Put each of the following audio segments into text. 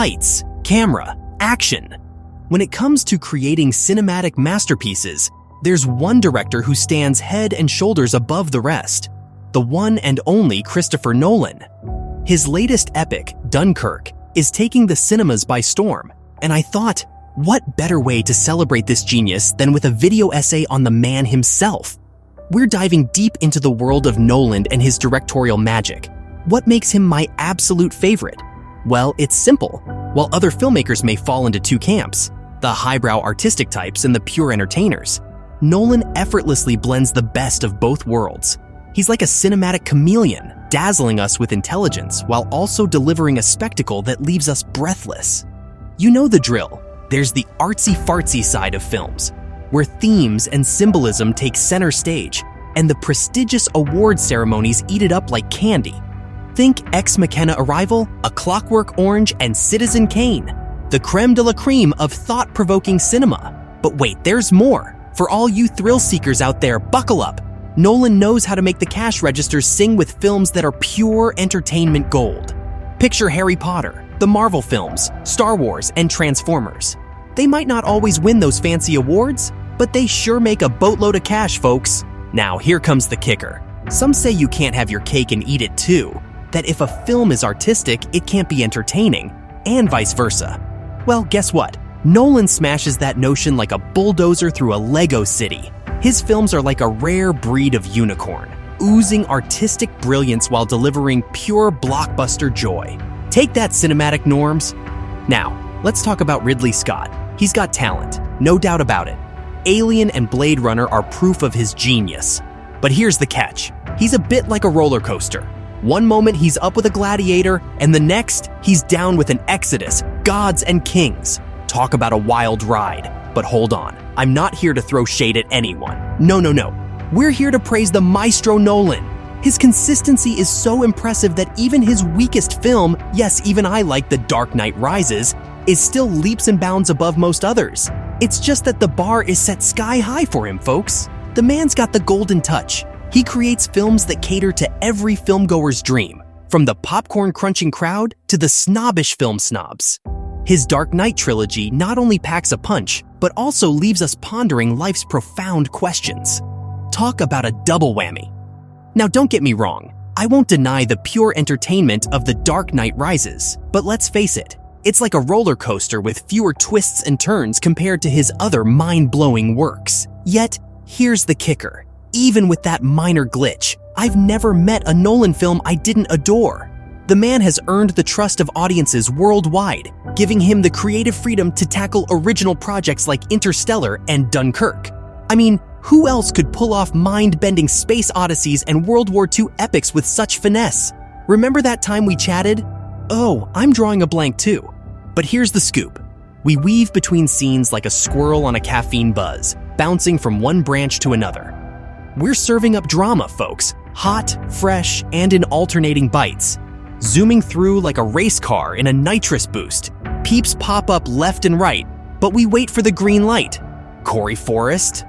lights, camera, action. When it comes to creating cinematic masterpieces, there's one director who stands head and shoulders above the rest, the one and only Christopher Nolan. His latest epic, Dunkirk, is taking the cinemas by storm, and I thought, what better way to celebrate this genius than with a video essay on the man himself? We're diving deep into the world of Nolan and his directorial magic. What makes him my absolute favorite? Well, it's simple. While other filmmakers may fall into two camps, the highbrow artistic types and the pure entertainers, Nolan effortlessly blends the best of both worlds. He's like a cinematic chameleon, dazzling us with intelligence while also delivering a spectacle that leaves us breathless. You know the drill. There's the artsy-fartsy side of films, where themes and symbolism take center stage, and the prestigious award ceremonies eat it up like candy. Think Mackenna Arrival, A Clockwork Orange, and Citizen Cain, the crème de la crème of thought-provoking cinema. But wait, there's more. For all you thrill seekers out there, buckle up. Nolan knows how to make the cash registers sing with films that are pure entertainment gold. Picture Harry Potter, the Marvel films, Star Wars, and Transformers. They might not always win those fancy awards, but they sure make a boatload of cash, folks. Now, here comes the kicker. Some say you can't have your cake and eat it too, that if a film is artistic, it can't be entertaining, and vice versa. Well, guess what? Nolan smashes that notion like a bulldozer through a Lego city. His films are like a rare breed of unicorn, oozing artistic brilliance while delivering pure blockbuster joy. Take that, cinematic norms. Now, let's talk about Ridley Scott. He's got talent, no doubt about it. Alien and Blade Runner are proof of his genius. But here's the catch. He's a bit like a roller coaster. One moment he's up with a gladiator, and the next he's down with an Exodus, gods and kings. Talk about a wild ride. But hold on, I'm not here to throw shade at anyone. No. We're here to praise the maestro Nolan. His consistency is so impressive that even his weakest film, yes, even I like The Dark Knight Rises, is still leaps and bounds above most others. It's just that the bar is set sky high for him, folks. The man's got the golden touch. He creates films that cater to every filmgoer's dream, from the popcorn-crunching crowd to the snobbish film snobs. His Dark Knight trilogy not only packs a punch, but also leaves us pondering life's profound questions. Talk about a double whammy. Now, don't get me wrong. I won't deny the pure entertainment of The Dark Knight Rises, but let's face it, it's like a roller coaster with fewer twists and turns compared to his other mind-blowing works. Yet, here's the kicker. Even with that minor glitch, I've never met a Nolan film I didn't adore. The man has earned the trust of audiences worldwide, giving him the creative freedom to tackle original projects like Interstellar and Dunkirk. I mean, who else could pull off mind-bending space odysseys and World War II epics with such finesse? Remember that time we chatted? Oh, I'm drawing a blank too. But here's the scoop. We weave between scenes like a squirrel on a caffeine buzz, bouncing from one branch to another. We're serving up drama, folks, hot, fresh, and in alternating bites. Zooming through like a race car in a nitrous boost. Peeps pop up left and right, but we wait for the green light. Corey Forrest?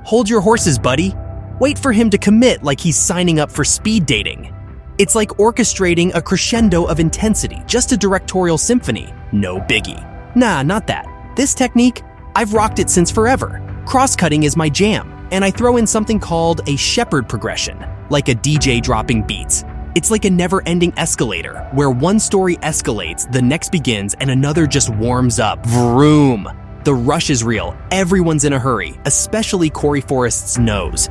Hold your horses, buddy. Wait for him to commit like he's signing up for speed dating. It's like orchestrating a crescendo of intensity, just a directorial symphony. No biggie. Nah, not that. This technique, I've rocked it since forever. Cross-cutting is my jam, and I throw in something called a shepherd progression, like a DJ dropping beats. It's like a never-ending escalator, where one story escalates, the next begins, and another just warms up. Vroom! The rush is real. Everyone's in a hurry, especially Corey Forrest's nose.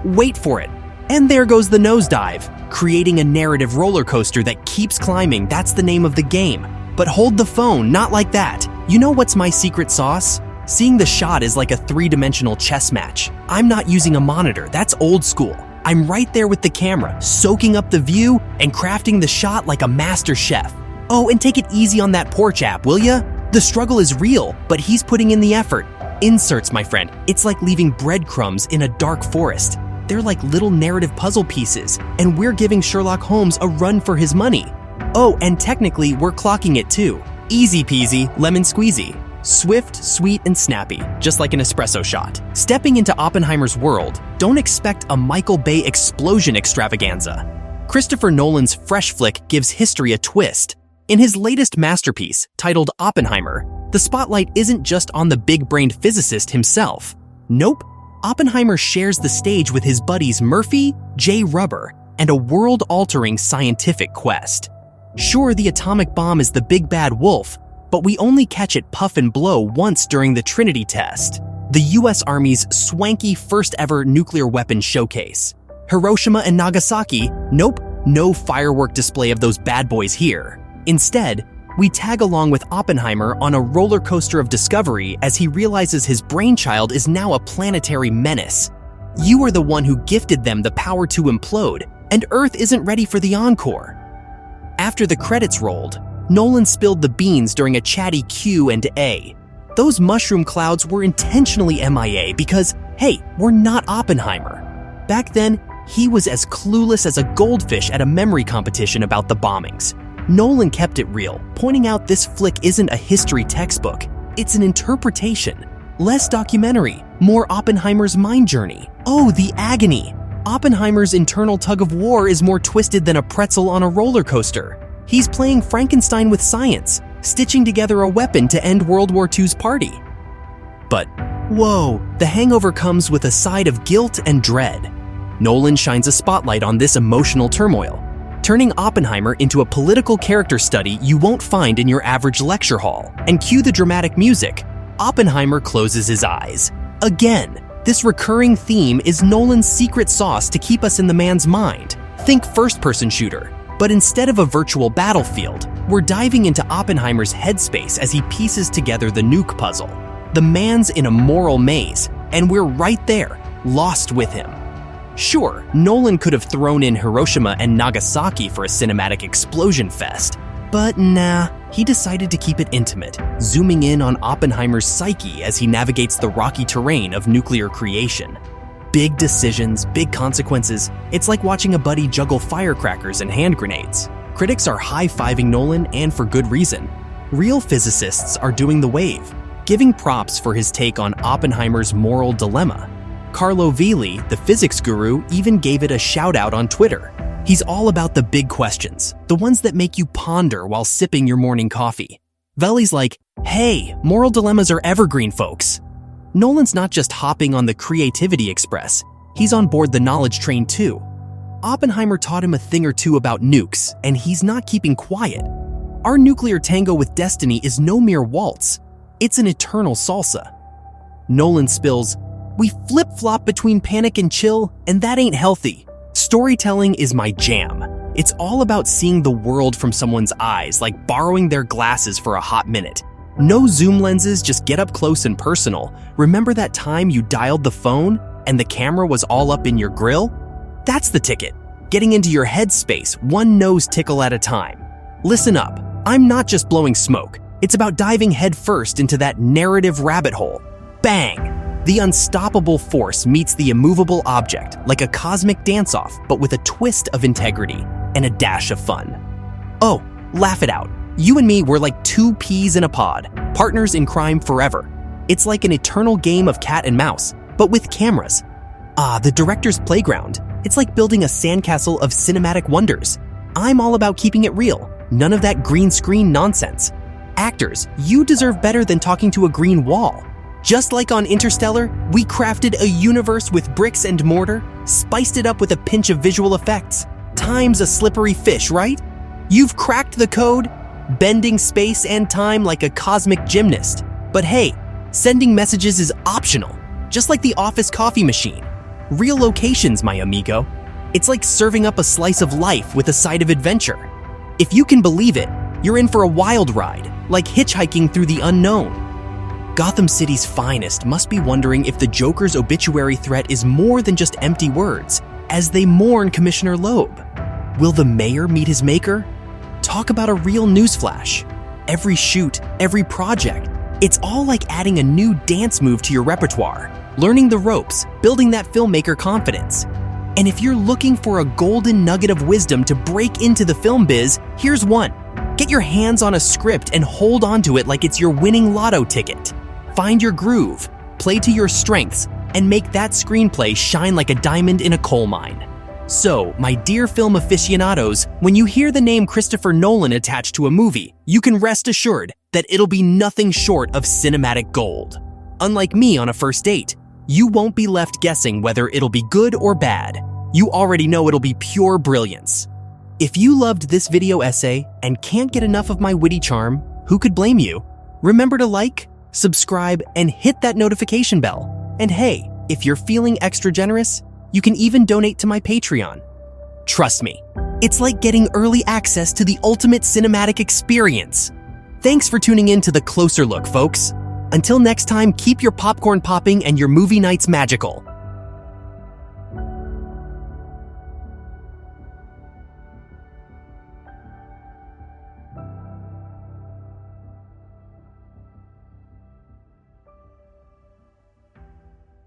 Wait for it. And there goes the nosedive, creating a narrative roller coaster that keeps climbing. That's the name of the game. But hold the phone, not like that. You know what's my secret sauce? Seeing the shot is like a three-dimensional chess match. I'm not using a monitor, that's old school. I'm right there with the camera, soaking up the view and crafting the shot like a master chef. Oh, and take it easy on that poor chap, will ya? The struggle is real, but he's putting in the effort. Inserts, my friend. It's like leaving breadcrumbs in a dark forest. They're like little narrative puzzle pieces, and we're giving Sherlock Holmes a run for his money. Oh, and technically, we're clocking it too. Easy peasy, lemon squeezy. Swift, sweet, and snappy, just like an espresso shot. Stepping into Oppenheimer's world, don't expect a Michael Bay explosion extravaganza. Christopher Nolan's fresh flick gives history a twist. In his latest masterpiece, titled Oppenheimer, the spotlight isn't just on the big-brained physicist himself. Nope, Oppenheimer shares the stage with his buddies Murphy, J. Rubber, and a world-altering scientific quest. Sure, the atomic bomb is the big bad wolf, but we only catch it puff and blow once during the Trinity test, the US Army's swanky first-ever nuclear weapon showcase. Hiroshima and Nagasaki, nope, no firework display of those bad boys here. Instead, we tag along with Oppenheimer on a roller coaster of discovery as he realizes his brainchild is now a planetary menace. You are the one who gifted them the power to implode, and Earth isn't ready for the encore. After the credits rolled, Nolan spilled the beans during a chatty Q&A. Those mushroom clouds were intentionally MIA because, hey, we're not Oppenheimer. Back then, he was as clueless as a goldfish at a memory competition about the bombings. Nolan kept it real, pointing out this flick isn't a history textbook, it's an interpretation. Less documentary, more Oppenheimer's mind journey. Oh, the agony! Oppenheimer's internal tug-of-war is more twisted than a pretzel on a roller coaster. He's playing Frankenstein with science, stitching together a weapon to end World War II's party. But, whoa, the hangover comes with a side of guilt and dread. Nolan shines a spotlight on this emotional turmoil, turning Oppenheimer into a political character study you won't find in your average lecture hall. And cue the dramatic music. Oppenheimer closes his eyes. Again, this recurring theme is Nolan's secret sauce to keep us in the man's mind. Think first-person shooter. But instead of a virtual battlefield, we're diving into Oppenheimer's headspace as he pieces together the nuke puzzle. The man's in a moral maze, and we're right there, lost with him. Sure, Nolan could have thrown in Hiroshima and Nagasaki for a cinematic explosion fest, but nah, he decided to keep it intimate, zooming in on Oppenheimer's psyche as he navigates the rocky terrain of nuclear creation. Big decisions, big consequences. It's like watching a buddy juggle firecrackers and hand grenades. Critics are high-fiving Nolan, and for good reason. Real physicists are doing the wave, giving props for his take on Oppenheimer's moral dilemma. Carlo Vili, the physics guru, even gave it a shout-out on Twitter. He's all about the big questions, the ones that make you ponder while sipping your morning coffee. Veli's like, hey, moral dilemmas are evergreen, folks. Nolan's not just hopping on the creativity express, he's on board the knowledge train too. Oppenheimer taught him a thing or two about nukes, and he's not keeping quiet. Our nuclear tango with destiny is no mere waltz, it's an eternal salsa. Nolan spills, we flip-flop between panic and chill, and that ain't healthy. Storytelling is my jam. It's all about seeing the world from someone's eyes, like borrowing their glasses for a hot minute. No zoom lenses, just get up close and personal. Remember that time you dialed the phone and the camera was all up in your grill? That's the ticket. Getting into your headspace, one nose tickle at a time. Listen up, I'm not just blowing smoke. It's about diving headfirst into that narrative rabbit hole. Bang! The unstoppable force meets the immovable object, like a cosmic dance-off, but with a twist of integrity and a dash of fun. Oh, laugh it out. You and me, we're like two peas in a pod, partners in crime forever. It's like an eternal game of cat and mouse, but with cameras. Ah, the director's playground. It's like building a sandcastle of cinematic wonders. I'm all about keeping it real, none of that green screen nonsense. Actors, you deserve better than talking to a green wall. Just like on Interstellar, we crafted a universe with bricks and mortar, spiced it up with a pinch of visual effects. Time's a slippery fish, right? You've cracked the code, bending space and time like a cosmic gymnast. But hey, sending messages is optional, just like the office coffee machine. Real locations, my amigo. It's like serving up a slice of life with a side of adventure. If you can believe it, you're in for a wild ride, like hitchhiking through the unknown. Gotham City's finest must be wondering if the Joker's obituary threat is more than just empty words, as they mourn Commissioner Loeb. Will the mayor meet his maker? Talk about a real newsflash. Every shoot, every project, it's all like adding a new dance move to your repertoire, learning the ropes, building that filmmaker confidence. And if you're looking for a golden nugget of wisdom to break into the film biz, here's one. Get your hands on a script and hold on to it like it's your winning lotto ticket. Find your groove, play to your strengths, and make that screenplay shine like a diamond in a coal mine. So, my dear film aficionados, when you hear the name Christopher Nolan attached to a movie, you can rest assured that it'll be nothing short of cinematic gold. Unlike me on a first date, you won't be left guessing whether it'll be good or bad. You already know it'll be pure brilliance. If you loved this video essay and can't get enough of my witty charm, who could blame you? Remember to like, subscribe, and hit that notification bell. And hey, if you're feeling extra generous, you can even donate to my Patreon. Trust me, it's like getting early access to the ultimate cinematic experience. Thanks for tuning in to The Closer Look, folks. Until next time, keep your popcorn popping and your movie nights magical.